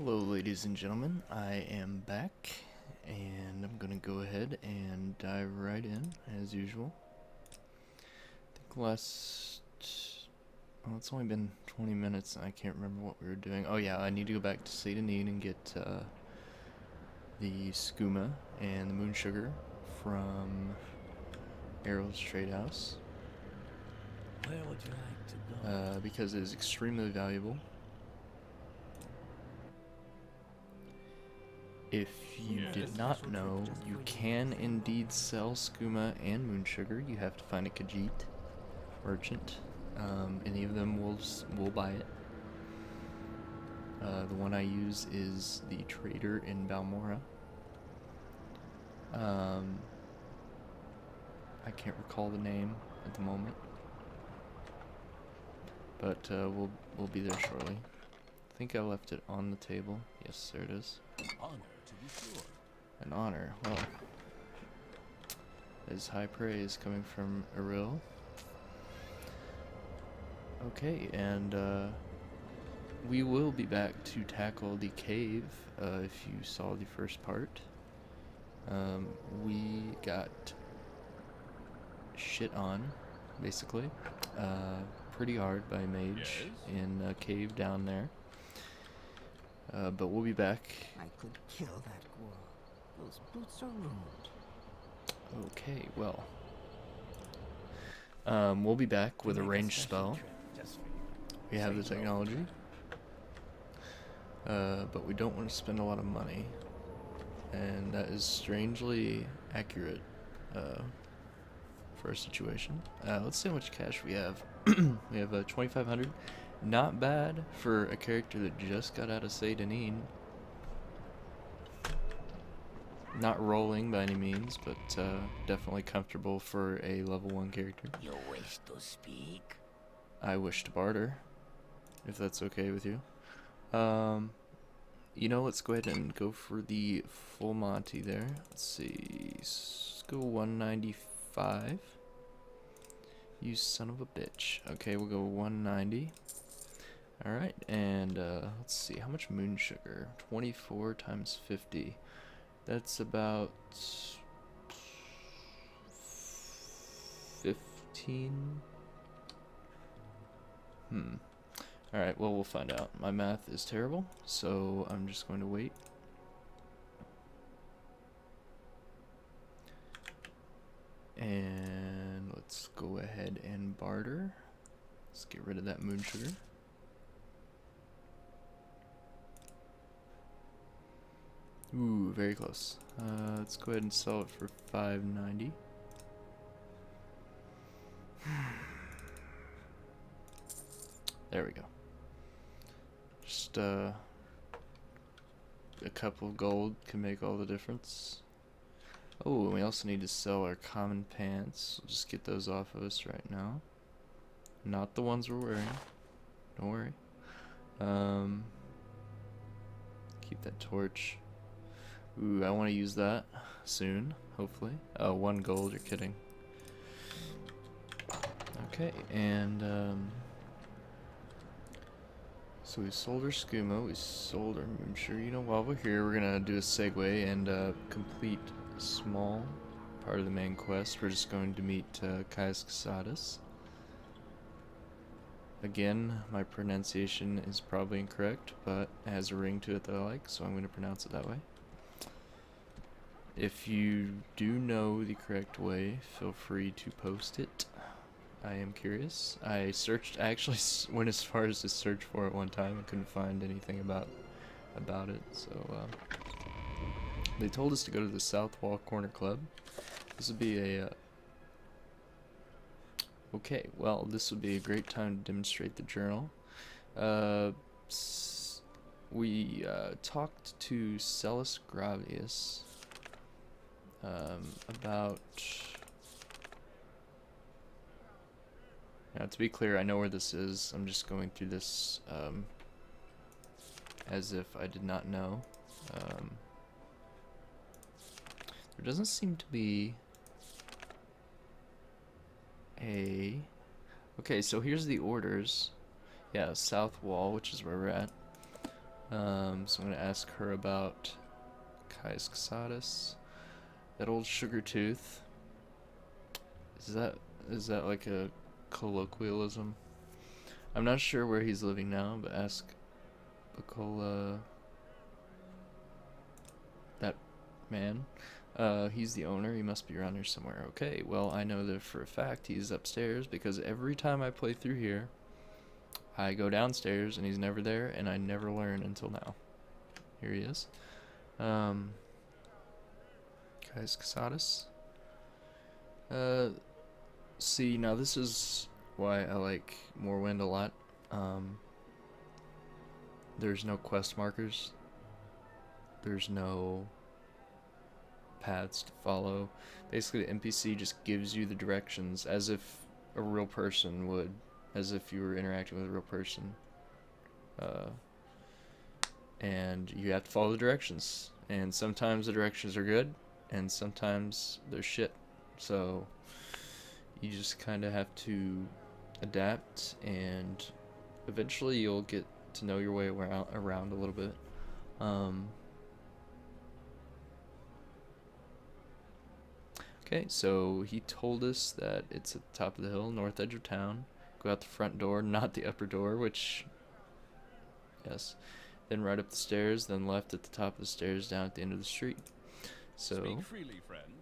Hello, ladies and gentlemen. I am back, and I'm gonna go ahead and dive right in as usual. I think well, it's only been 20 minutes. And I can't remember what we were doing. Oh yeah, I need to go back to Saint Denis and get the skooma and the moon sugar from Errol's Trade House Where would you like to go? because it is extremely valuable. If you Make a did not special trip know, just you for you. can indeed sell skooma and moon sugar. You have to find a Khajiit merchant. Any of them will buy it. The one I use is the trader in Balmora. I can't recall the name at the moment, but we'll be there shortly. I think I left it on the table. Yes, there it is. Honor, to be sure. An honor. Well, that is high praise coming from Eril. Okay, and we will be back to tackle the cave. If you saw the first part, we got shit on, basically, pretty hard by a mage in a cave down there. But we'll be back. I could kill that Ghoul. Those boots are ruined. Okay, well, we'll be back with a Make ranged special spell. trip just for you. We have the Say no. technology, but we don't want to spend a lot of money, and that is strangely accurate for our situation. Let's see how much cash we have. We have 2,500. Not bad for a character that just got out of Saint Denis. Not rolling by any means, but definitely comfortable for a level 1 character. You wish to speak? I wish to barter, if that's okay with you. You know, let's go ahead and go for the full Monty there. Let's see. Let's go 195. You son of a bitch. Okay, we'll go 190. Alright, and let's see. How much moon sugar? 24 times 50. That's about 15. Alright, well, we'll find out. My math is terrible, so I'm just going to wait. And let's go ahead and barter. Let's get rid of that moon sugar. Ooh, very close. Let's go ahead and sell it for 590. There we go. Just a couple of gold can make all the difference. Oh, and we also need to sell our common pants. We'll just get those off of us right now. Not the ones we're wearing. Don't worry. Keep that torch. Ooh, I want to use that soon, hopefully. Oh, 1 gold, you're kidding. Okay, and so we sold our skooma, we sold our moon sugar. You know, while we're here, we're gonna do a segue and complete a small part of the main quest. We're just going to meet Caius Casadas. Again, my pronunciation is probably incorrect, but it has a ring to it that I like, so I'm going to pronounce it that way. If you do know the correct way, feel free to post it. I am curious. I actually went as far as to search for it one time and couldn't find anything about it. So they told us to go to the South Wall Corner Club. This would be a okay. Well, this would be a great time to demonstrate the journal. We talked to Celis Gravius about. Now, to be clear, I know where this is. I'm just going through this as if I did not know. There doesn't seem to be a... Okay, so here's the orders. Yeah, South Wall, which is where we're at. So I'm gonna ask her about Caius Casatus, that old sugar tooth. Is that like a colloquialism? I'm not sure where he's living now, but ask Bacola, that man. He's the owner. He must be around here somewhere. Okay, well, I know that for a fact he's upstairs because every time I play through here, I go downstairs and he's never there, and I never learn until now. Here he is. Caius Casatus. See, now this is why I like Morrowind a lot. There's no quest markers. There's no paths to follow. Basically, the NPC just gives you the directions as if a real person would, as if you were interacting with a real person. And you have to follow the directions. And sometimes the directions are good, and sometimes they're shit. So you just kind of have to adapt, and eventually you'll get to know your way around a little bit. Okay, so he told us that it's at the top of the hill, north edge of town. Go out the front door, not the upper door, which, yes. Then right up the stairs, then left at the top of the stairs, down at the end of the street. So, Speak freely, friend.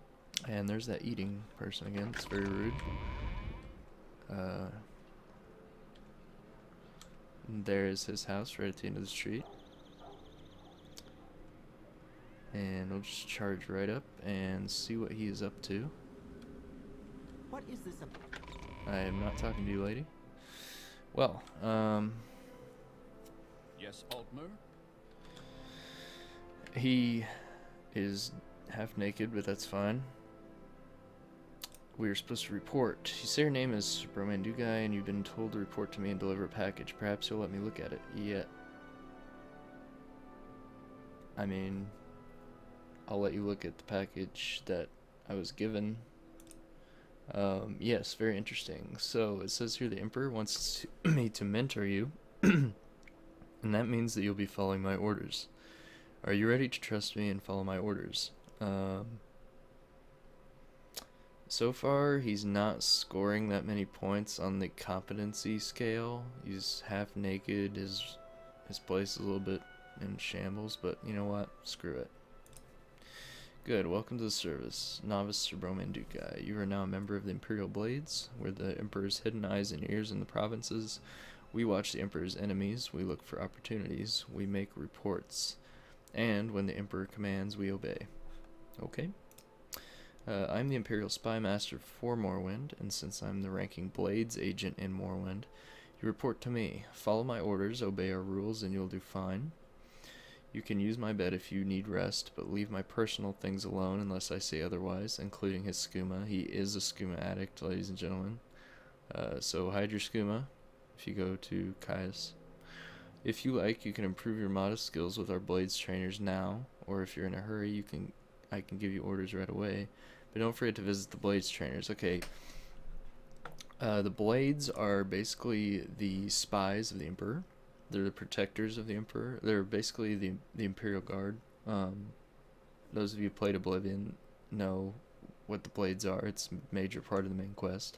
and there's that eating person again. It's very rude. And there is his house right at the end of the street. And we'll just charge right up and see what he is up to. What is this about? I am not talking to you, lady. Well, Yes, Altmer? he is half naked, but that's fine. We are supposed to report. You say your name is Bromandugai, and you've been told to report to me and deliver a package. Perhaps you'll let me look at it. Yeah. I mean, I'll let you look at the package that I was given. Yes, very interesting. So it says here the Emperor wants me to mentor you, and that means that you'll be following my orders. Are you ready to trust me and follow my orders? So far, he's not scoring that many points on the competency scale. He's half naked. His place is a little bit in shambles, but you know what? Screw it. Good. Welcome to the service, Novice Sir Bromandukai. You are now a member of the Imperial Blades. We're the Emperor's hidden eyes and ears in the provinces. We watch the Emperor's enemies. We look for opportunities. We make reports. And when the Emperor commands, we obey. Okay. I'm the Imperial Spy Master for Morrowind, and since I'm the ranking Blades agent in Morrowind, you report to me. Follow my orders, obey our rules, and you'll do fine. You can use my bed if you need rest, but leave my personal things alone unless I say otherwise, including his skooma. He is a skooma addict, ladies and gentlemen. So hide your skooma if you go to Caius. If you like, you can improve your modest skills with our Blades trainers now, or if you're in a hurry, I can give you orders right away. But don't forget to visit the Blades trainers. Okay. The Blades are basically the spies of the Emperor. They're the protectors of the Emperor. They're basically the Imperial Guard. Those of you who played Oblivion know what the Blades are. It's a major part of the main quest.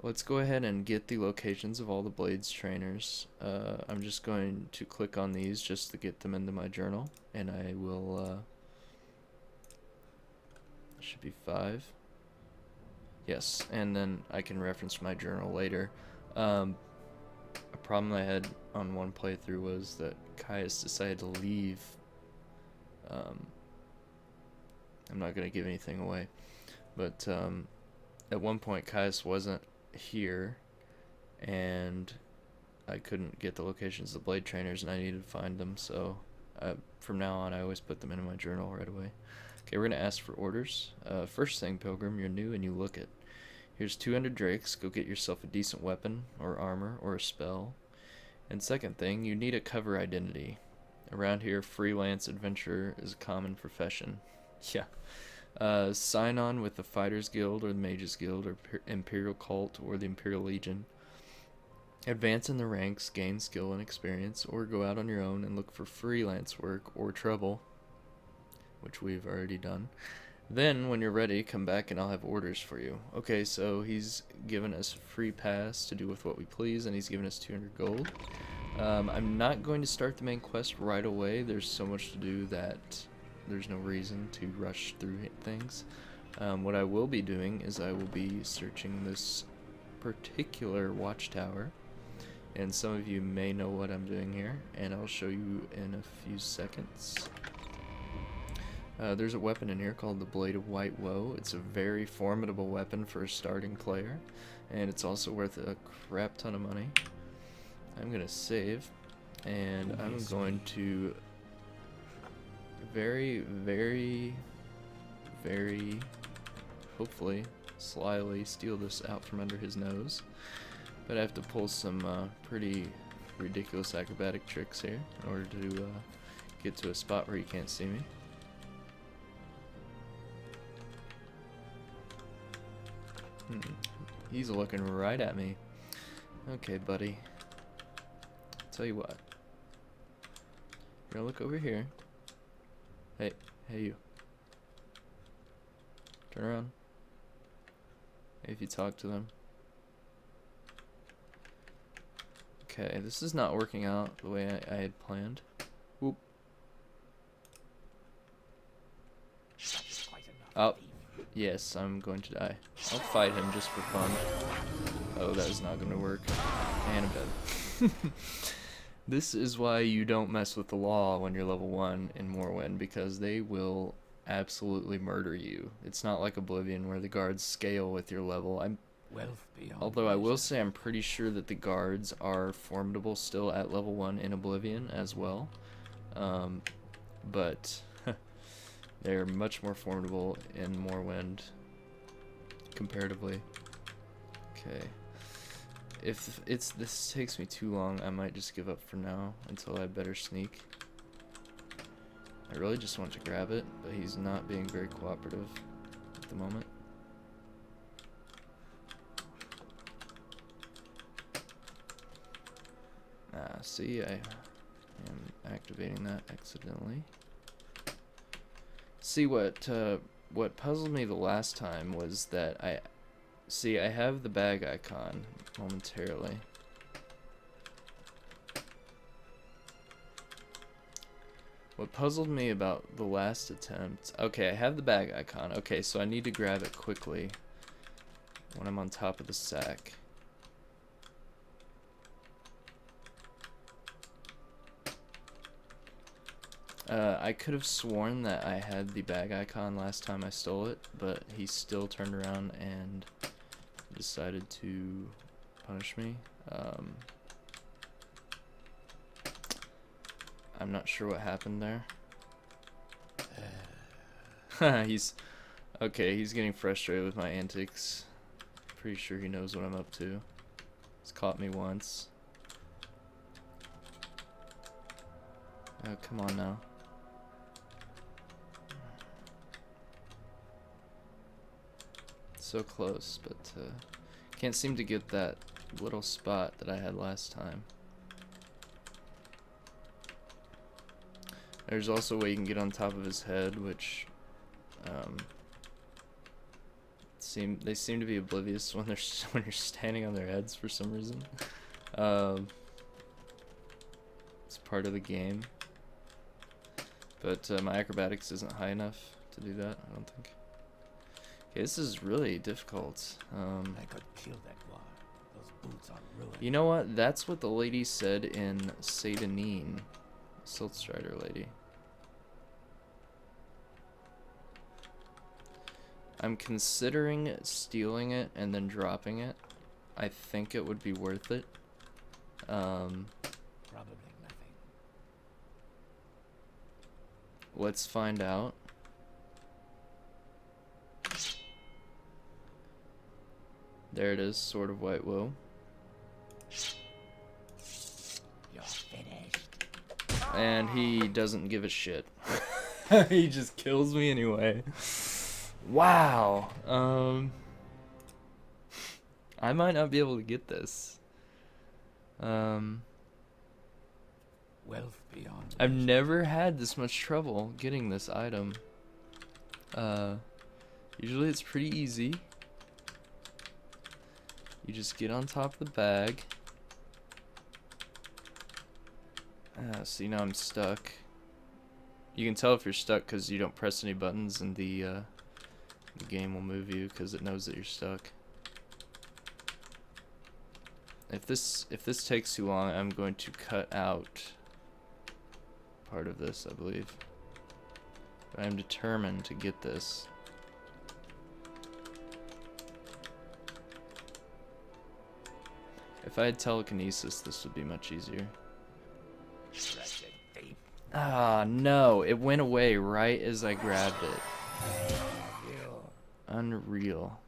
Let's go ahead and get the locations of all the Blades trainers. I'm just going to click on these just to get them into my journal, and I will, should be 5. Yes, and then I can reference my journal later. A problem I had on one playthrough was that Caius decided to leave. I'm not going to give anything away, but at one point Caius wasn't here, and I couldn't get the locations of the Blade trainers, and I needed to find them, so from now on I always put them into my journal right away. Okay, we're going to ask for orders. First thing, Pilgrim, you're new and you look it. Here's 200 drakes. Go get yourself a decent weapon or armor or a spell. And second thing, you need a cover identity. Around here, freelance adventurer is a common profession. Yeah. Sign on with the Fighters Guild or the Mages Guild or Imperial Cult or the Imperial Legion. advance in the ranks, gain skill and experience, or go out on your own and look for freelance work or trouble, which we've already done. Then, when you're ready, come back and I'll have orders for you. Okay, so he's given us a free pass to do with what we please, and he's given us 200 gold. I'm not going to start the main quest right away. There's so much to do that there's no reason to rush through things. What I will be doing is I will be searching this particular watchtower, and some of you may know what I'm doing here, and I'll show you in a few seconds. There's a weapon in here called the Blade of White Woe. It's a very formidable weapon for a starting player, and it's also worth a crap ton of money. I'm gonna save, and I'm going to very hopefully slyly steal this out from under his nose. But I have to pull some pretty ridiculous acrobatic tricks here in order to get to a spot where he can't see me. He's looking right at me. Okay, buddy. Tell you what. You're gonna look over here. Hey, you. Turn around. If you talk to them. Okay, this is not working out the way I had planned. Whoop. Oh, yes, I'm going to die. I'll fight him just for fun. Oh, that is not going to work. And I'm dead. This is why you don't mess with the law when you're level 1 in Morrowind, because they will absolutely murder you. It's not like Oblivion where the guards scale with your level. Although I will say I'm pretty sure that the guards are formidable still at level 1 in Oblivion as well. But they're much more formidable in Morrowind comparatively. Okay. If this takes me too long, I might just give up for now until I better sneak. I really just want to grab it, but he's not being very cooperative at the moment. See, I am activating that accidentally. See, what puzzled me the last time was that I have the bag icon momentarily. What puzzled me about the last attempt... Okay, I have the bag icon. Okay, so I need to grab it quickly when I'm on top of the sack. I could have sworn that I had the bag icon last time I stole it, but he still turned around and decided to punish me. I'm not sure what happened there. He's getting frustrated with my antics. Pretty sure he knows what I'm up to. He's caught me once. Oh, come on now. So close, but can't seem to get that little spot that I had last time. There's also a way you can get on top of his head, which they seem to be oblivious when when you're standing on their heads for some reason. It's part of the game, but my acrobatics isn't high enough to do that, I don't think. Okay, this is really difficult. I could kill that guard. Those boots are ruined. You know what? That's what the lady said in Satanine. Silt Strider lady. I'm considering stealing it and then dropping it. I think it would be worth it. Probably nothing. Let's find out. There it is, Sword of White Woe. You're finished. And he doesn't give a shit. He just kills me anyway. Wow. I might not be able to get this. Wealth beyond I've measure. never had this much trouble getting this item. Usually it's pretty easy. You just get on top of the bag. See, now I'm stuck. You can tell if you're stuck because you don't press any buttons, and the game will move you because it knows that you're stuck. If this takes too long, I'm going to cut out part of this, I believe. But I'm determined to get this. If I had telekinesis, this would be much easier. Ah, no. It went away right as I grabbed it. Unreal.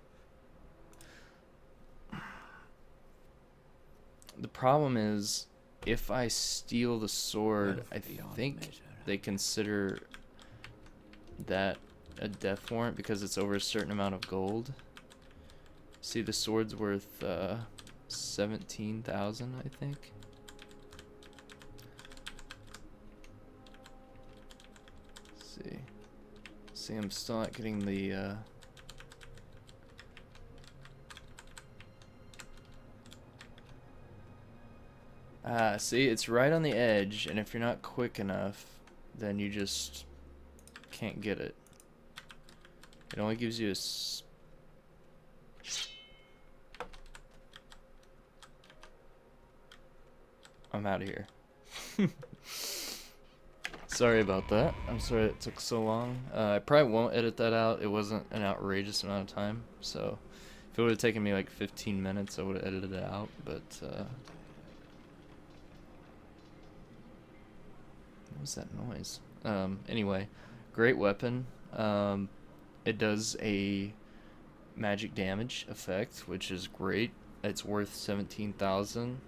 The problem is, if I steal the sword, I think they consider that a death warrant because it's over a certain amount of gold. See, the sword's worth 17,000, I think. Let's see. See, I'm still not getting the see, it's right on the edge, and if you're not quick enough, then you just can't get it. It only gives you a I'm out of here. Sorry about that. I'm sorry it took so long. I probably won't edit that out. It wasn't an outrageous amount of time, so if it would have taken me like 15 minutes, I would have edited it out, but what was that noise? Anyway, great weapon. It does a magic damage effect, which is great. It's worth 17,000.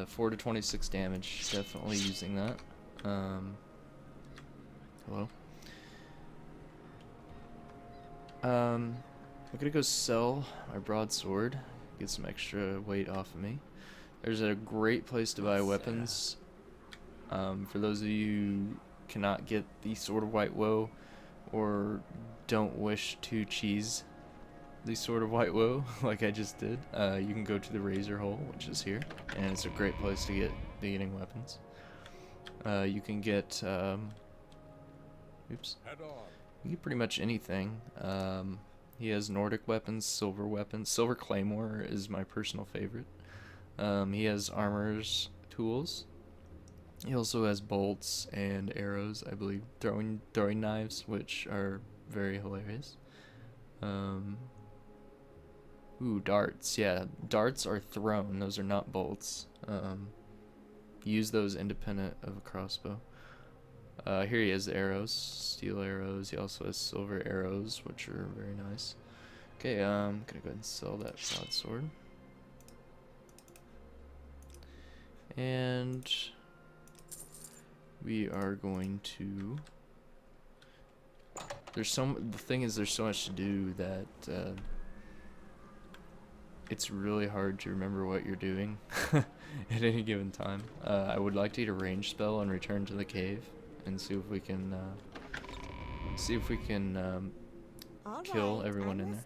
4 to 26 damage. Definitely using that. Hello. I'm gonna go sell my broadsword. Get some extra weight off of me. There's a great place to buy weapons. For those of you who cannot get the Sword of White Woe or don't wish to cheese the Sword of White Woe like I just did, you can go to the Razor Hole, which is here, and it's a great place to get beginning weapons. You can get oops. You get pretty much anything. He has Nordic weapons, silver weapons. Silver Claymore is my personal favorite. He has armor's tools. He also has bolts and arrows, I believe, throwing knives, which are very hilarious. Ooh, darts. Yeah, darts are thrown. Those are not bolts. Use those independent of a crossbow. Here he has the arrows, steel arrows. He also has silver arrows, which are very nice. Okay, I'm gonna go ahead and sell that broadsword. And we are going to. The thing is, there's so much to do that it's really hard to remember what you're doing at any given time. I would like to get a range spell and return to the cave and see if we can kill everyone in there.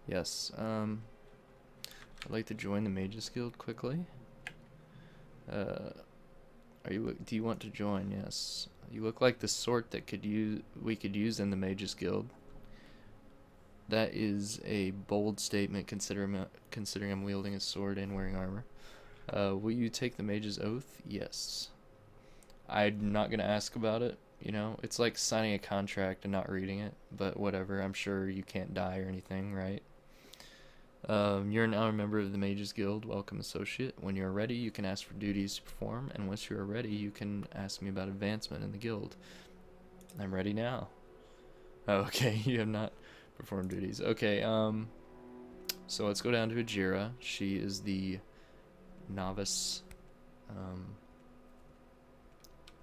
Yes. I'd like to join the Mages Guild quickly. Do you want to join? Yes. You look like the sort that we could use in the Mages Guild. That is a bold statement considering I'm wielding a sword and wearing armor. Will you take the Mage's Oath? Yes. I'm not gonna ask about it, you know? It's like signing a contract and not reading it, but whatever. I'm sure you can't die or anything, right? You're now a member of the Mages Guild. Welcome, associate. When you're ready, you can ask for duties to perform, and once you are ready, you can ask me about advancement in the guild. I'm ready now. Oh, okay, you have not performed duties. Okay, so let's go down to Ajira. She is the novice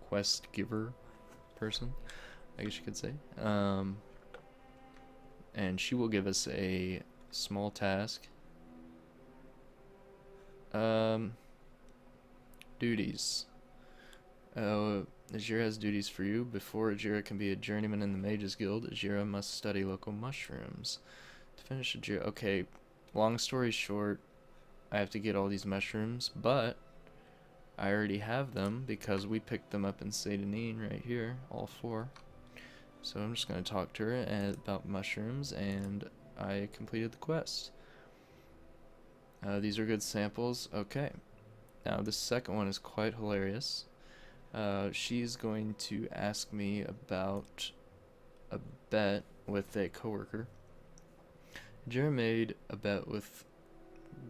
quest giver person, I guess you could say. And she will give us a small task. Duties. Ajira has duties for you. Before Ajira can be a journeyman in the Mages Guild, Ajira must study local mushrooms. To finish Ajira, okay, long story short, I have to get all these mushrooms, but I already have them because we picked them up in Saint Denis right here, all 4. So I'm just going to talk to her about mushrooms, and I completed the quest. These are good samples. Okay. Now the second one is quite hilarious. She's going to ask me about a bet with a coworker. Ajira made a bet with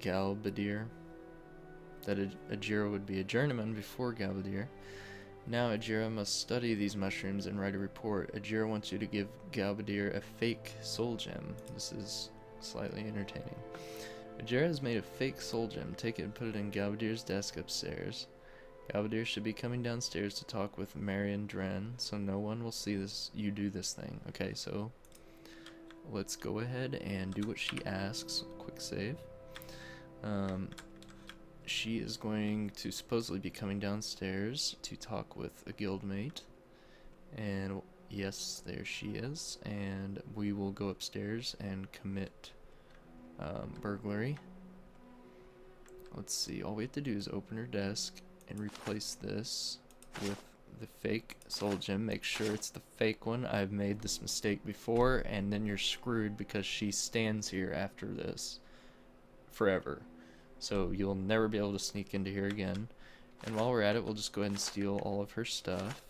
Galbadir that Ajira would be a journeyman before Galbadir. Now Ajira must study these mushrooms and write a report. Ajira wants you to give Galbadir a fake soul gem. This is slightly entertaining. Ajira has made a fake soul gem. Take it and put it in Galbadir's desk upstairs. Galbadir should be coming downstairs to talk with Marion Dren, so no one will see this. You do this thing. Okay, so let's go ahead and do what she asks. Quick save. She is going to supposedly be coming downstairs to talk with a guildmate. And yes, there she is. And we will go upstairs and commit burglary. Let's see. All we have to do is open her desk and replace this with the fake soul gem. Make sure it's the fake one. I've made this mistake before, and then you're screwed because she stands here after this forever. So you'll never be able to sneak into here again. And while we're at it, we'll just go ahead and steal all of her stuff.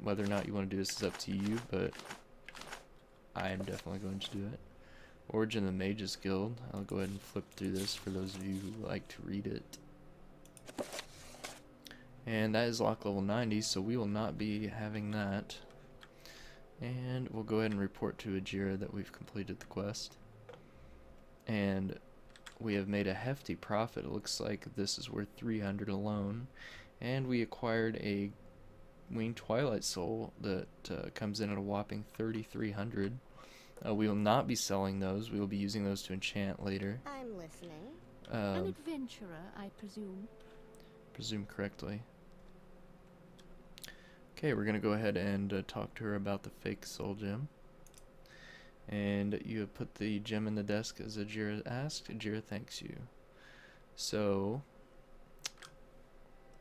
Whether or not you want to do this is up to you, but I am definitely going to do it. Origin of the Mages Guild. I'll go ahead and flip through this for those of you who like to read it. And that is lock level 90, so we will not be having that. And we'll go ahead and report to Ajira that we've completed the quest. And we have made a hefty profit. It looks like this is worth 300 alone. And we acquired a Winged Twilight Soul that comes in at a whopping 3,300. We will not be selling those. We will be using those to enchant later. I'm listening. An adventurer, I presume. Presume correctly. Okay, we're going to go ahead and talk to her about the fake soul gem. And you have put the gem in the desk as Ajira asked. Ajira thanks you. So,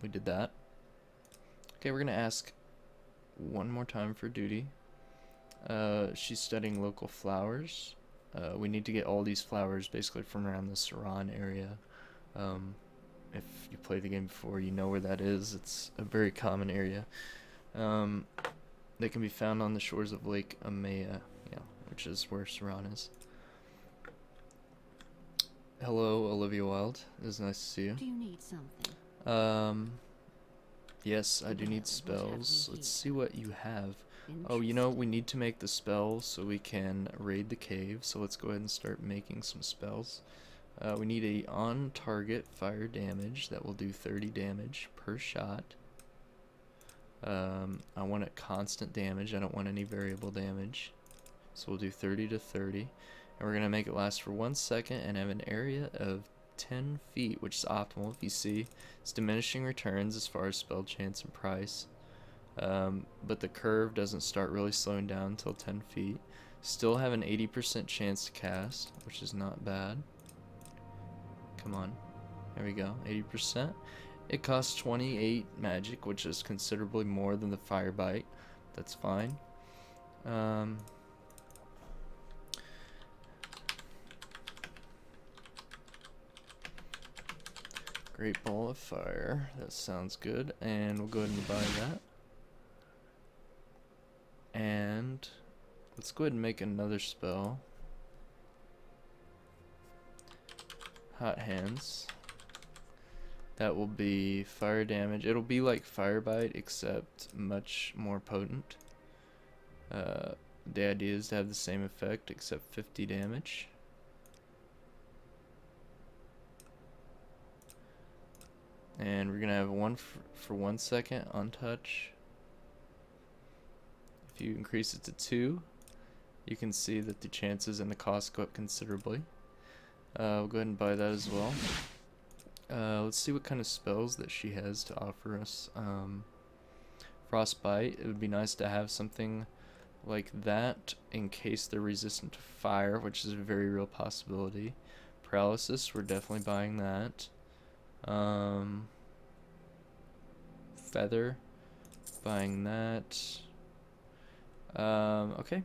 we did that. Okay, we're going to ask one more time for duty. She's studying local flowers. We need to get all these flowers basically from around the Saran area. If you played the game before, you know where that is. It's a very common area. They can be found on the shores of Lake Amaya, which is where Saran is. Hello, Olivia Wilde. It is nice to see you. Do you need something? Yes, I do need spells. Let's see what you have. Oh, we need to make the spell so we can raid the cave. So let's go ahead and start making some spells. We need a on-target fire damage that will do 30 damage per shot. I want it constant damage. I don't want any variable damage. So we'll do 30 to 30. And we're going to make it last for 1 second and have an area of 10 feet, which is optimal. If you see, it's diminishing returns as far as spell chance and price. But the curve doesn't start really slowing down until 10 feet. Still have an 80% chance to cast, which is not bad. Come on. There we go. 80%. It costs 28 magic, which is considerably more than the fire bite. That's fine. Great ball of fire. That sounds good. And we'll go ahead and buy that. And let's go ahead and make another spell. Hot Hands. That will be fire damage. It'll be like fire bite, except much more potent. The idea is to have the same effect, except 50 damage. And we're gonna have one for 1 second on touch. If you increase it to 2, you can see that the chances and the cost go up considerably. We'll go ahead and buy that as well. Let's see what kind of spells that she has to offer us. Frostbite. It would be nice to have something like that in case they're resistant to fire, which is a very real possibility. Paralysis, we're definitely buying that. Feather, buying that. Okay.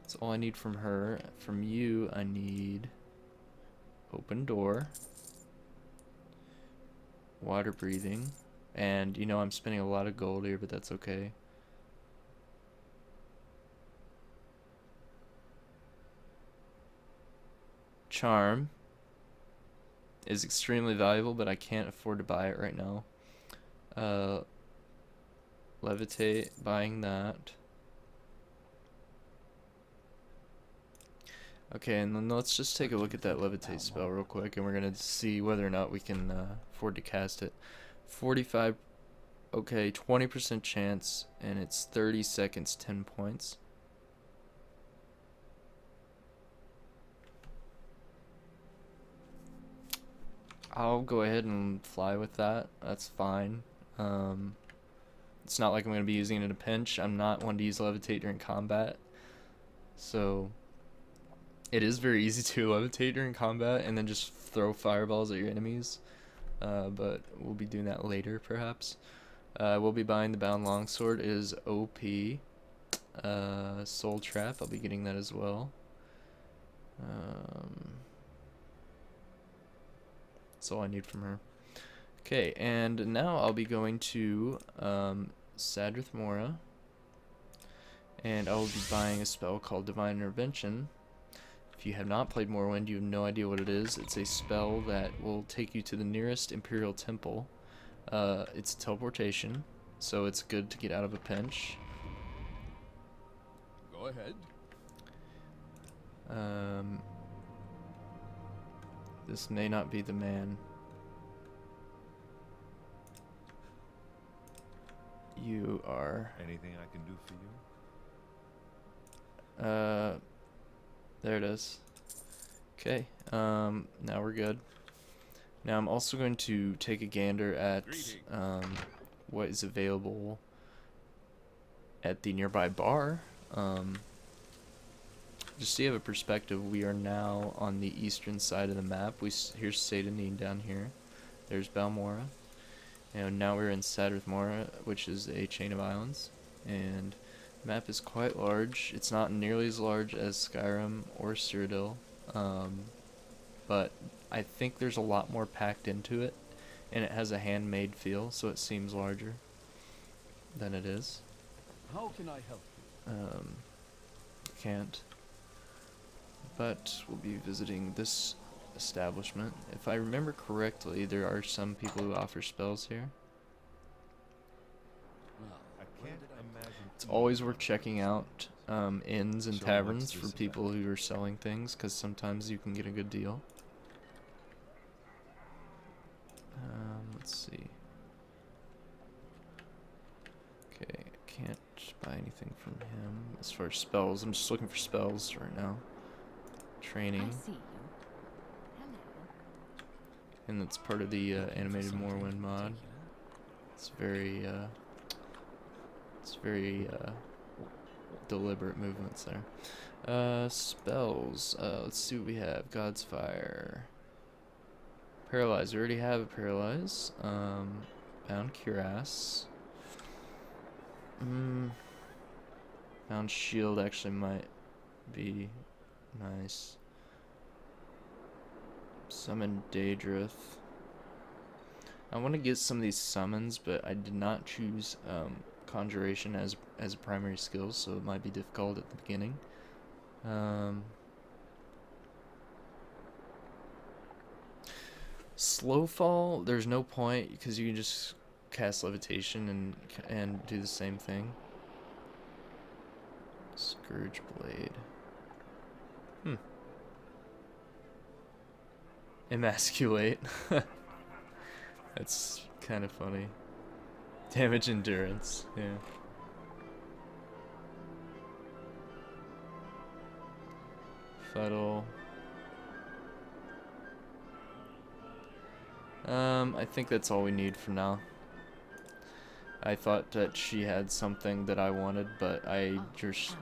That's all I need from her. From you, I need open door, water breathing, and you know I'm spending a lot of gold here, but that's okay. Charm is extremely valuable, but I can't afford to buy it right now. Levitate, buying that. Okay, and then let's just take a look at that levitate spell real quick, and we're gonna see whether or not we can afford to cast it. 45, okay, 20% chance, and it's 30 seconds, 10 points. I'll go ahead and fly with that. That's fine. It's not like I'm going to be using it in a pinch. I'm not one to use levitate during combat. So it is very easy to levitate during combat and then just throw fireballs at your enemies. But we'll be doing that later, perhaps. We'll be buying the Bound Longsword. It is OP. Soul Trap. I'll be getting that as well. That's all I need from her. Okay, and now I'll be going to Sadrith Mora, and I will be buying a spell called Divine Intervention. If you have not played Morrowind, you have no idea what it is. It's a spell that will take you to the nearest Imperial Temple. It's teleportation, so it's good to get out of a pinch. Go ahead. This may not be the man. You are... Anything I can do for you? There it is. Okay, now we're good. Now I'm also going to take a gander at what is available at the nearby bar. Just so you have a perspective, we are now on the eastern side of the map. Here's Satanin down here. There's Balmora. And now we're in Sadrith Mora, which is a chain of islands. And the map is quite large. It's not nearly as large as Skyrim or Cyrodiil. But I think there's a lot more packed into it. And it has a handmade feel, so it seems larger than it is. How can I help you? Can't. But we'll be visiting this establishment. If I remember correctly, there are some people who offer spells here. Well, I can't imagine. It's always worth checking out inns and So taverns what's for this people about? who are selling things, because sometimes you can get a good deal. Let's see. Okay, can't buy anything from him as far as spells. I'm just looking for spells right now. Training. I see you. Hello. And that's part of the animated Morrowind mod. It's very deliberate movements there. Spells. Let's see what we have. God's Fire. Paralyze. We already have a Paralyze. Bound Cuirass. Bound Shield actually might be nice. Summon Daedrith. I want to get some of these summons, but I did not choose Conjuration as a primary skill, so it might be difficult at the beginning. Slow Fall, there's no point because you can just cast Levitation and do the same thing. Scourge Blade. Emasculate. That's kind of funny. Damage Endurance, yeah. Fuddle. I think that's all we need for now. I thought that she had something that I wanted, but I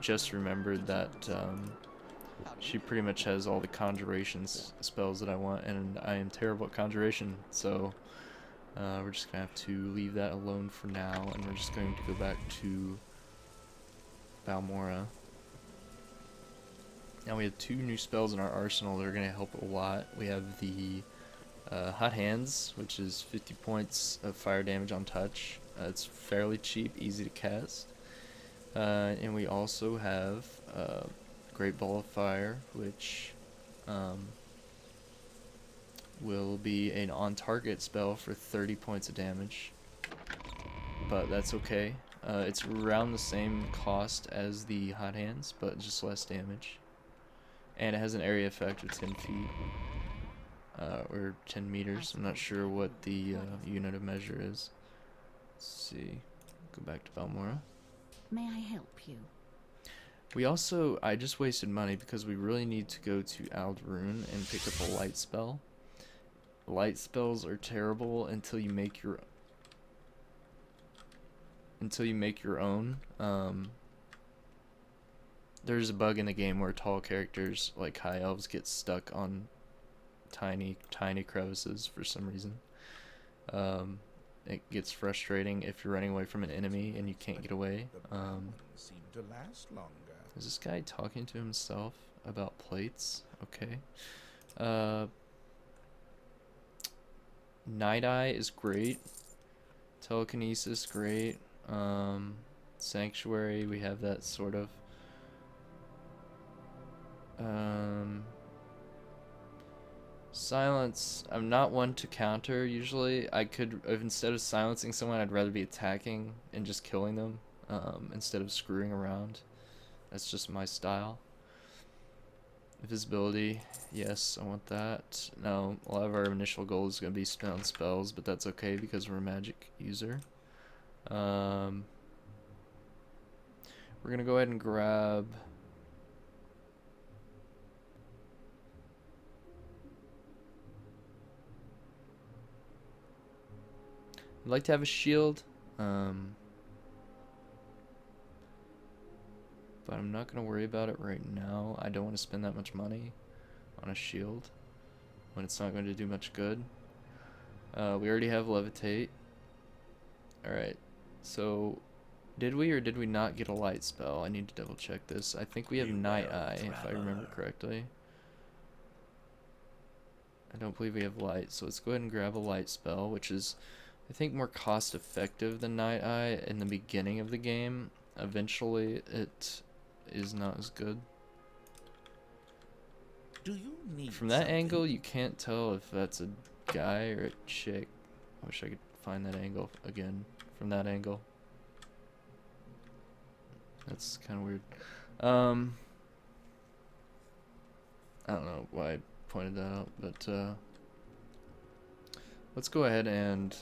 just remembered that she pretty much has all the conjuration spells that I want, and I am terrible at conjuration, so we're just gonna have to leave that alone for now, and we're just going to go back to Balmora. Now we have 2 new spells in our arsenal that are gonna help a lot. We have the Hot Hands, which is 50 points of fire damage on touch. It's fairly cheap, easy to cast. And we also have Great Ball of Fire, which will be an on-target spell for 30 points of damage. But that's okay. It's around the same cost as the Hot Hands, but just less damage. And it has an area effect of 10 feet. Or 10 meters. I'm not sure what the unit of measure is. Let's see. Go back to Balmora. May I help you? We also, I just wasted money because we really need to go to Ald'ruhn and pick up a light spell. Light spells are terrible until you make your own. There's a bug in the game where tall characters like high elves get stuck on tiny crevices for some reason. It gets frustrating if you're running away from an enemy and you can't get away. Seem to last longer. Is this guy talking to himself about plates? Okay. Night Eye is great. Telekinesis, great. Sanctuary, we have that sort of. Silence, I'm not one to counter usually. I could, if instead of silencing someone, I'd rather be attacking and just killing them instead of screwing around. That's just my style. Invisibility, yes, I want that. No, a lot of our initial goal is going to be spent on spells, but that's okay because we're a magic user. We're going to go ahead and grab... I'd like to have a shield, but I'm not going to worry about it right now. I don't want to spend that much money on a shield when it's not going to do much good. We already have Levitate. Alright, so did we or did we not get a light spell? I need to double check this. I think we have Night Eye, if I remember correctly. I don't believe we have light, so let's go ahead and grab a light spell, which is, I think, more cost effective than Night Eye in the beginning of the game. Eventually, it is not as good. Do you need From that something? angle, you can't tell if that's a guy or a chick. I wish I could find that angle again from that angle. That's kind of weird. I don't know why I pointed that out, but let's go ahead and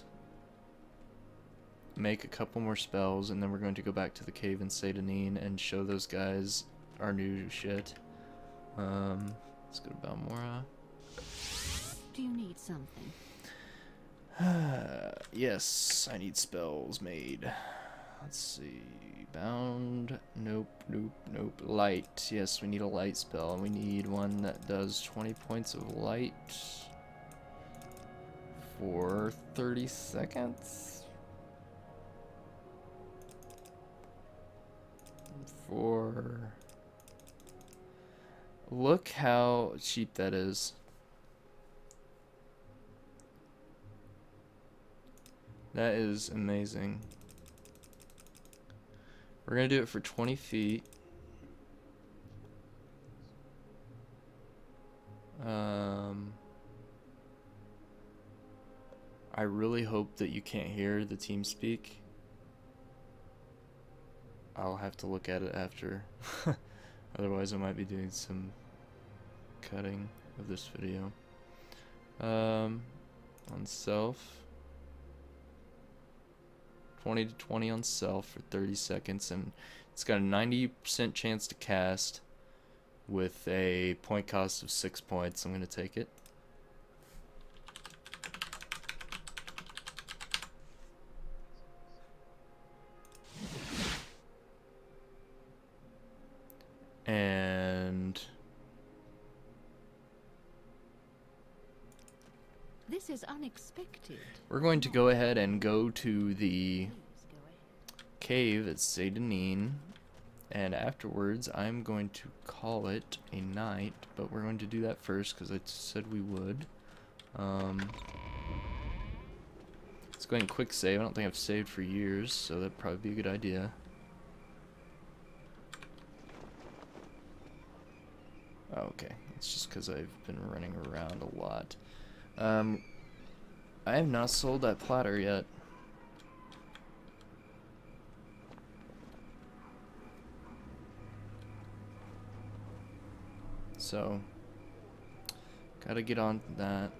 make a couple more spells, and then we're going to go back to the cave in Satanin and show those guys our new shit. Let's go to Balmora. Do you need something? Yes, I need spells made. Let's see. Bound. Nope, nope, nope. Light. Yes, we need a light spell, and we need one that does 20 points of light for 30 seconds. Look how cheap that is. That is amazing. We're gonna do it for 20 feet. I really hope that you can't hear the team speak. I'll have to look at it after. Otherwise I might be doing some cutting of this video. On self. 20 to 20 on self for 30 seconds, and it's got a 90% chance to cast with a point cost of 6 points. I'm going to take it. This is unexpected. We're going to go ahead and go to the Please go ahead. cave at Saint Denis, and afterwards I'm going to call it a night, but we're going to do that first because I said we would. Let's go ahead and quick save. I don't think I've saved for years, so that'd probably be a good idea. Oh, okay, it's just because I've been running around a lot. I have not sold that platter yet. So, gotta get on that.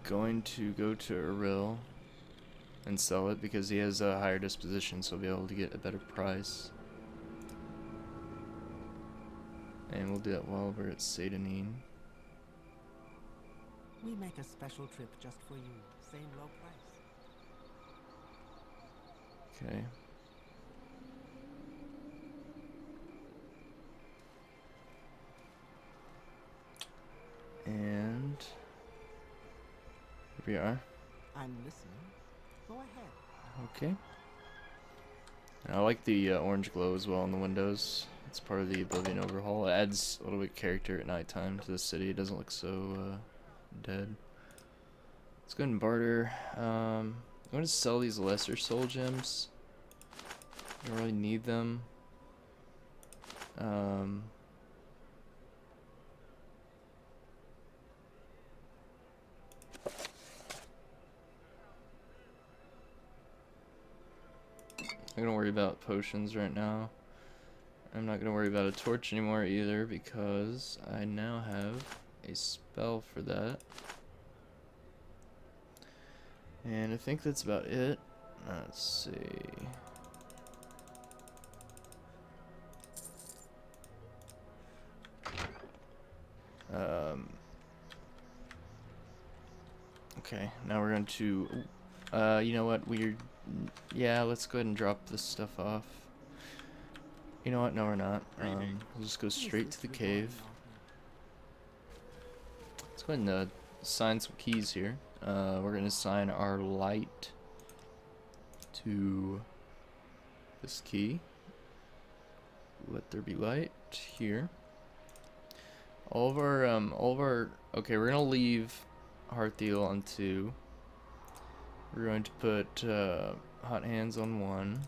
Going to go to Eril and sell it because he has a higher disposition, so he'll be able to get a better price. And we'll do that while we're at Saint Denis. We make a special trip just for you. Same low price. Okay. And here we are. I'm listening. Go ahead. Okay. And I like the orange glow as well on the windows. It's part of the Oblivion overhaul. It adds a little bit of character at nighttime to the city. It doesn't look so dead. Let's go ahead and barter. I'm going to sell these lesser soul gems. I don't really need them. I'm gonna worry about potions right now. I'm not gonna worry about a torch anymore either because I now have a spell for that. And I think that's about it. Let's see. Okay, now we're going to, you know what, yeah, let's go ahead and drop this stuff off. You know what, no we're not. We'll just go straight to the cave. Let's go ahead and assign some keys here. We're going to assign our light to this key. Let there be light here. All of our, okay, we're going to leave Hearthiel on 2. We're going to put Hot Hands on 1.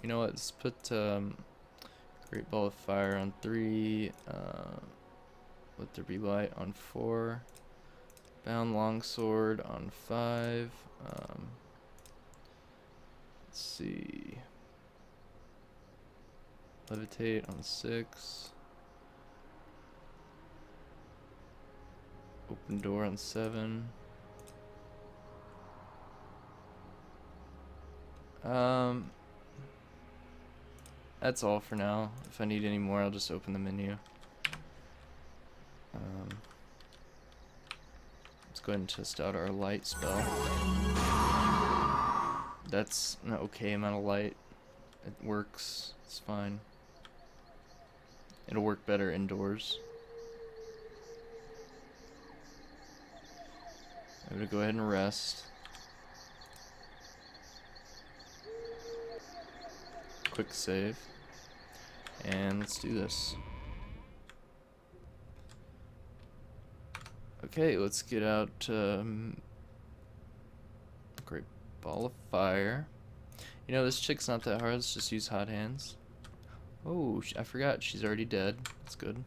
You know what? Let's put Great Ball of Fire on 3. Let There Be Light on 4. Bound Longsword on 5. Let's see. Levitate on 6. Open Door on 7. That's all for now. If I need any more, I'll just open the menu. Let's go ahead and test out our light spell. That's an okay amount of light. It works. It's fine. It'll work better indoors. I'm gonna go ahead and rest. Quick save. And let's do this. Okay, let's get out Great Ball of Fire. You know, this chick's not that hard. Let's just use Hot Hands. Oh, I forgot. She's already dead. That's good.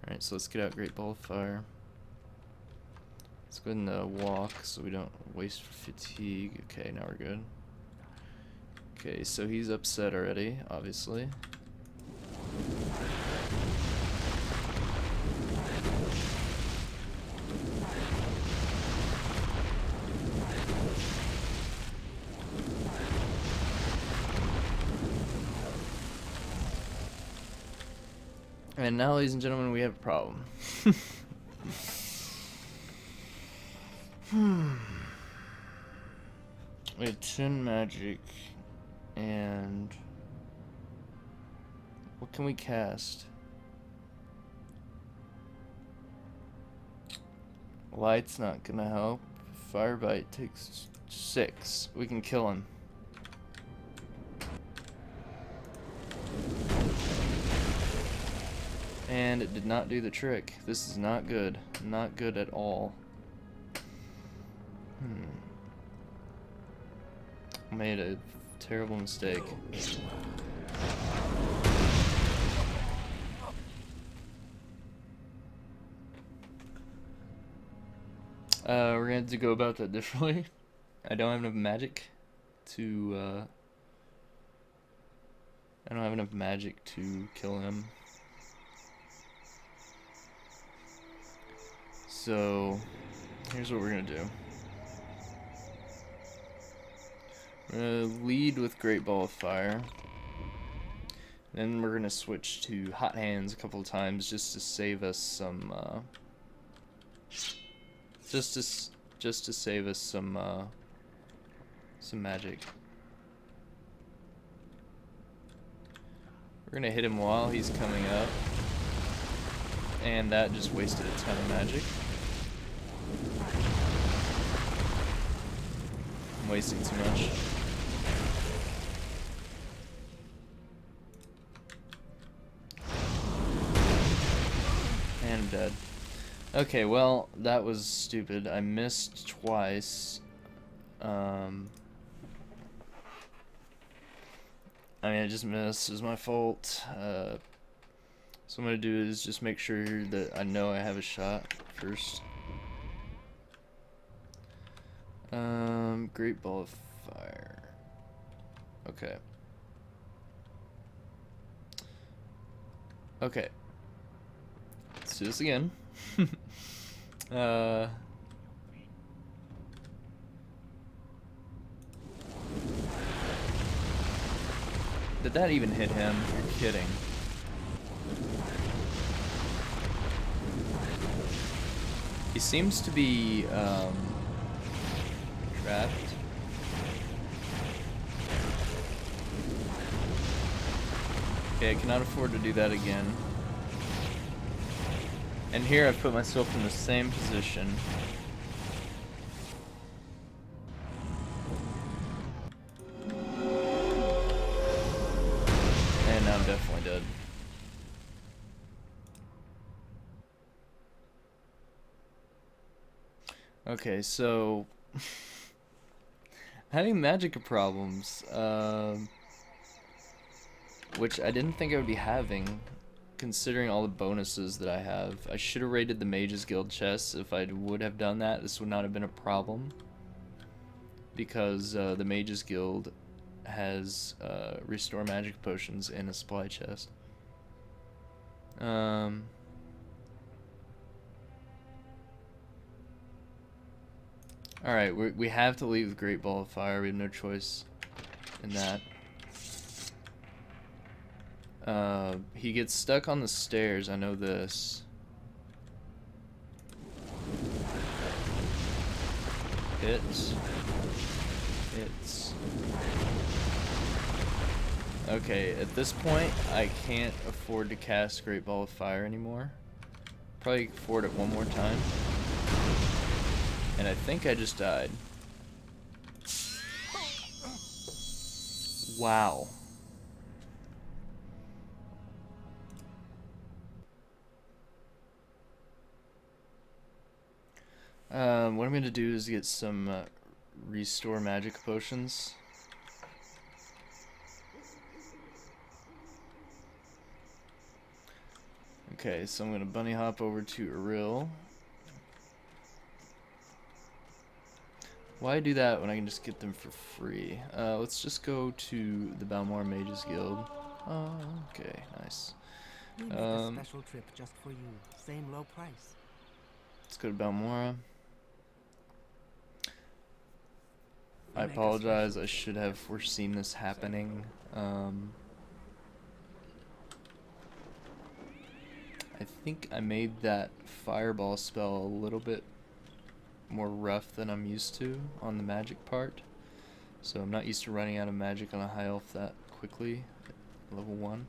Alright, so let's get out Great Ball of Fire. Let's go ahead and walk so we don't waste fatigue. Okay, now we're good. Okay, so he's upset already, obviously. And now, ladies and gentlemen, we have a problem. We have 10 magic, and what can we cast? Light's not gonna help. Fire bite takes 6. We can kill him. And it did not do the trick. This is not good. Not good at all. Made a terrible mistake. We're gonna have to go about that differently. I don't have enough magic to I don't have enough magic to kill him. So here's what we're gonna do. We're gonna lead with Great Ball of Fire. Then we're gonna switch to Hot Hands a couple of times just to save us some just to save us some magic. We're gonna hit him while he's coming up. And that just wasted a ton of magic. I'm wasting too much. And I'm dead. Okay, well, that was stupid. I missed twice. I mean, I just missed. It was my fault. So what I'm gonna do is just make sure that I know I have a shot first. Great Ball of Fire. Okay. Okay. Let's do this again. Did that even hit him? You're kidding. He seems to be trapped. Okay, I cannot afford to do that again. And here I've put myself in the same position. And now I'm definitely dead. Okay, so having magic problems, which I didn't think I would be having, considering all the bonuses that I have. I should have raided the Mages Guild chests. If I would have done that, this would not have been a problem, because the Mages Guild has restore magic potions in a supply chest. Alright, we have to leave with Great Ball of Fire. We have no choice in that. He gets stuck on the stairs. I know this. Hits. Hits. Okay, at this point, I can't afford to cast Great Ball of Fire anymore. Probably afford it one more time. And I think I just died. Wow. What I'm gonna do is get some restore magic potions. Okay, so I'm gonna bunny hop over to Eril. Why do that when I can just get them for free? Let's just go to the Balmora Mages Guild. Oh, okay, nice. We make a special trip just for you. Same low price. Let's go to Balmora. I Make a apologize, I should have foreseen this happening. I think I made that fireball spell a little bit more rough than I'm used to on the magic part. So I'm not used to running out of magic on a high elf that quickly at level 1.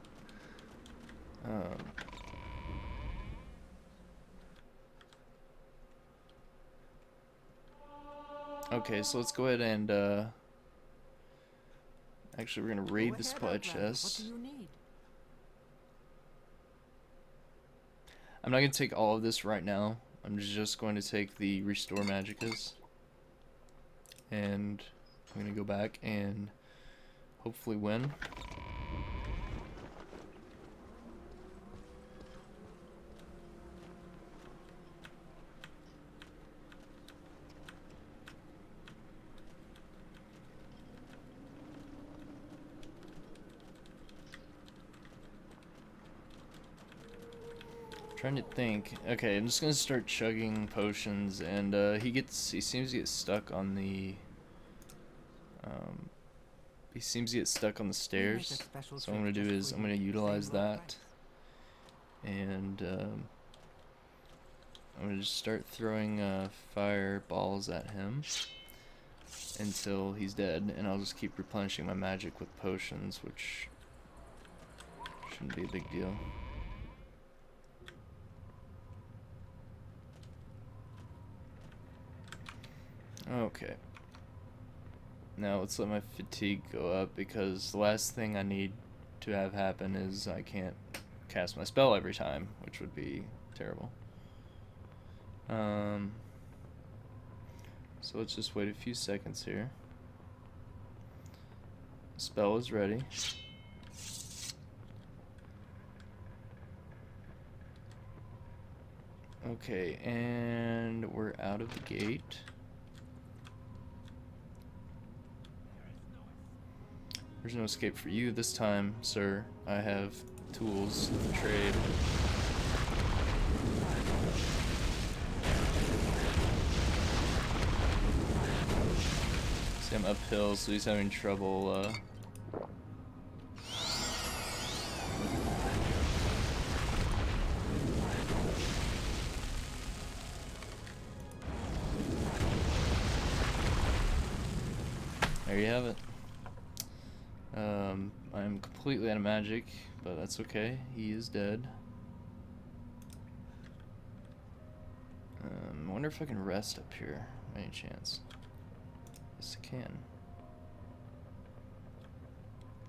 Okay, so let's go ahead and actually we're gonna raid the supply chest. What do you need? I'm not gonna take all of this right now. I'm just going to take the restore magicas, and I'm gonna go back and hopefully win. Trying to think. Okay, I'm just gonna start chugging potions, and he seems to get stuck on the he seems to get stuck on the stairs. So what I'm gonna do is I'm gonna utilize that, and I'm gonna just start throwing fireballs at him until he's dead, and I'll just keep replenishing my magic with potions, which shouldn't be a big deal. Okay. Now let's let my fatigue go up, because the last thing I need to have happen is I can't cast my spell every time, which would be terrible. So let's just wait a few seconds here. Spell is ready. Okay, and we're out of the gate. There's no escape for you this time, sir. I have tools of trade. See, I'm uphill, so he's having trouble, There you have it. I'm completely out of magic, but that's okay. He is dead. I wonder if I can rest up here, by any chance. Yes, I can.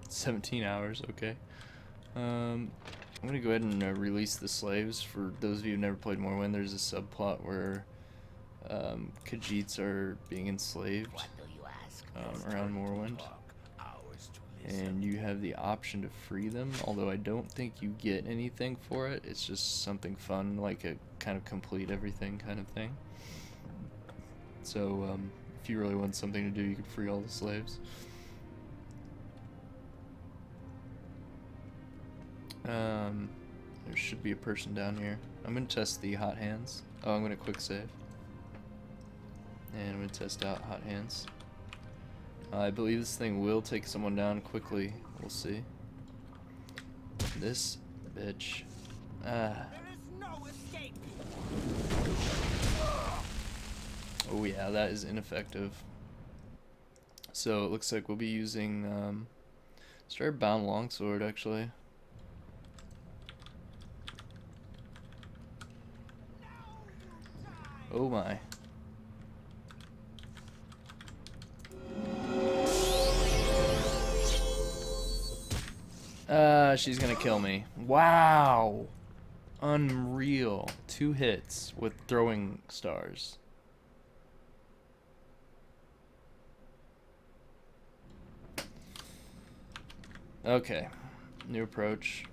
17 hours, okay. I'm gonna go ahead and release the slaves. For those of you who've never played Morrowind, there's a subplot where Khajiits are being enslaved around Morrowind. And you have the option to free them, although I don't think you get anything for it. It's just something fun, like a kind of complete everything kind of thing. So if you really want something to do, you could free all the slaves. There should be a person down here. I'm gonna test the hot hands. Oh, I'm gonna quick save. And I'm gonna test out hot hands. I believe this thing will take someone down quickly. We'll see. This bitch. There is no escape. Oh yeah, that is ineffective. So it looks like we'll be using start bound longsword actually. Oh my. She's gonna kill me. Wow. Unreal. 2 hits with throwing stars. Okay. New approach.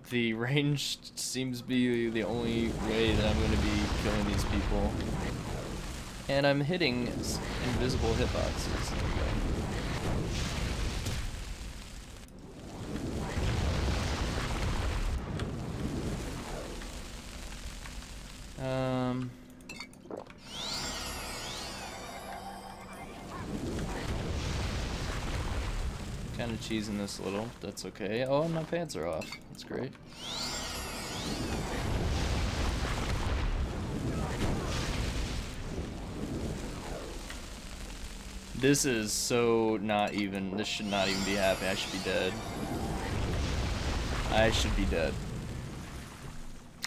The range seems to be the only way that I'm gonna be killing these people. And I'm hitting invisible hitboxes. There we go. Kind of cheesing this a little. That's okay. Oh, and my pants are off. That's great. This is so not even. This should not even be happening. I should be dead. I should be dead.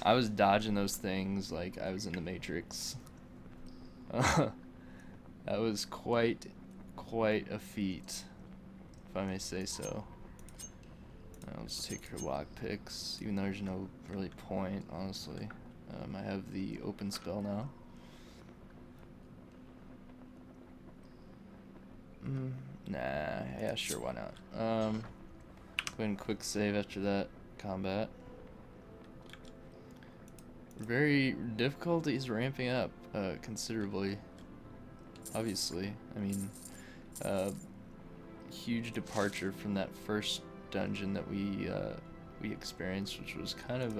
I was dodging those things like I was in the Matrix. That was quite a feat, if I may say so. Let's take her lockpicks, even though there's no really point, honestly. I have the open spell now. Nah, yeah, sure, why not? Go ahead and quick save after that combat. Difficulty is ramping up considerably. Obviously, I mean, huge departure from that first dungeon that we experienced, which was kind of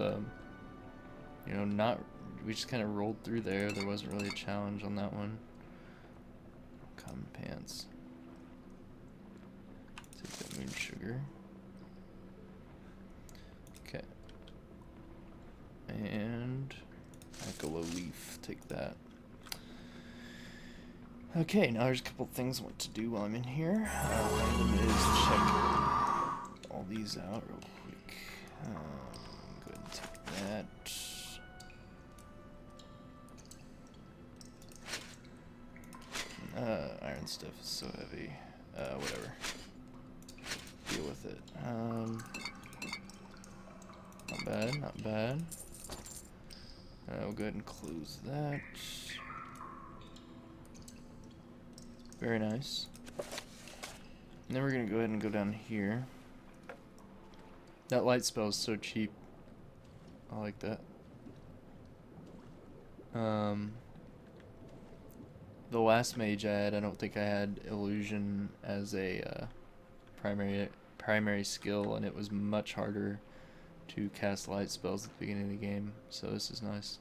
you know, we just kind of rolled through there. There wasn't really a challenge on that one. Common pants. Take that moon sugar. Okay. And Ecolo leaf. Take that. Okay, now there's a couple things I want to do while I'm in here. One of them is check all these out real quick. Go ahead and take that. Iron stuff is so heavy. Whatever. Deal with it. Not bad, not bad. We'll go ahead and close that. Very nice. And then we're gonna go ahead and go down here. That light spell is so cheap. I like that. The last mage I had, I don't think I had illusion as a primary skill, and it was much harder to cast light spells at the beginning of the game. So this is nice.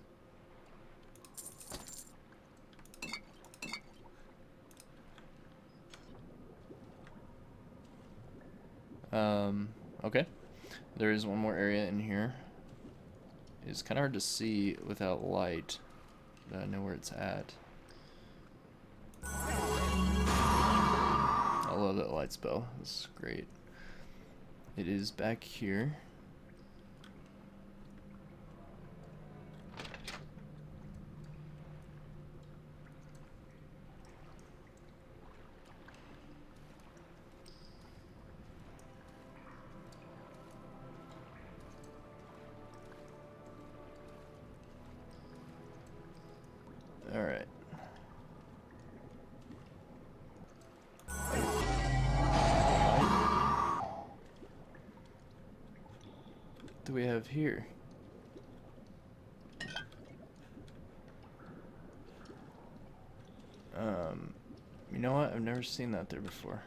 Okay. There is one more area in here. It's kind of hard to see without light, but I know where it's at. I love that light spell. This is great. It is back here. All right. What do we have here? You know what? I've never seen that there before.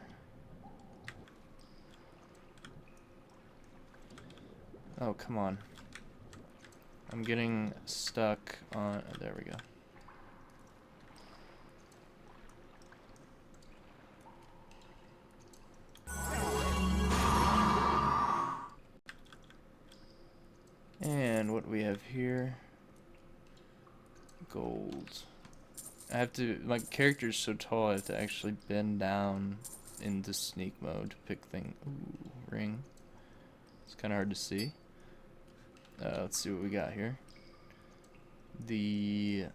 Oh, come on. I'm getting stuck on... Oh, there we go. And what we have here, gold. I have to, my character's so tall, I have to actually bend down into sneak mode to pick thing. Ooh, ring. It's kind of hard to see. Let's see what we got here. The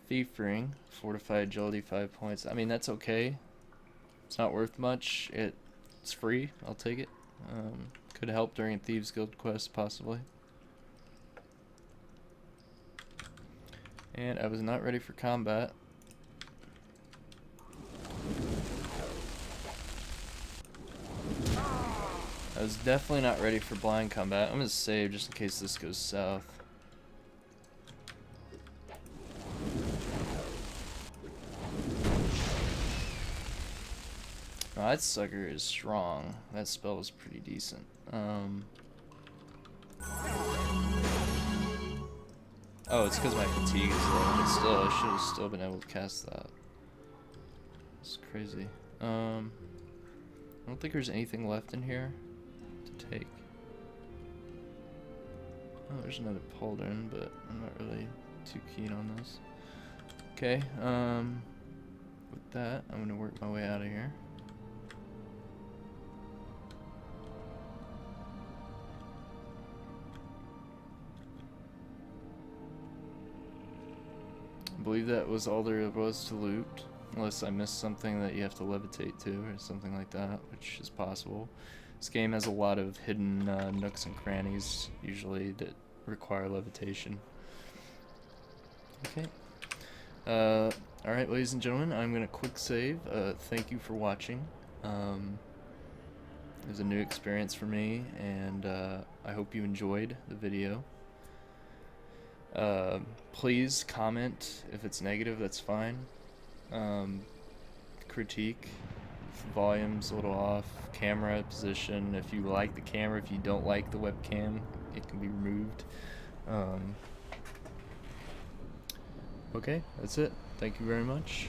thief ring, fortified agility 5 points. I mean, that's okay. It's not worth much. It's free. I'll take it. Could help during a Thieves Guild quest, possibly. And I was not ready for combat. I was definitely not ready for blind combat. I'm gonna save just in case this goes south. Oh, that sucker is strong. That spell was pretty decent. Oh, it's because my fatigue is low, but still, I should have still been able to cast that. It's crazy. I don't think there's anything left in here to take. Oh, there's another pauldron, but I'm not really too keen on this. Okay, with that, I'm gonna work my way out of here. believe that was all there was to loot. Unless I missed something that you have to levitate to or something like that, which is possible. This game has a lot of hidden nooks and crannies, usually, that require levitation. Okay. Alright, ladies and gentlemen, I'm going to quick save. Thank you for watching. It was a new experience for me, and I hope you enjoyed the video. Please comment. If it's negative, that's fine. Critique. If the volume's a little off. Camera position. If you like the camera, if you don't like the webcam, it can be removed. Okay, that's it. Thank you very much.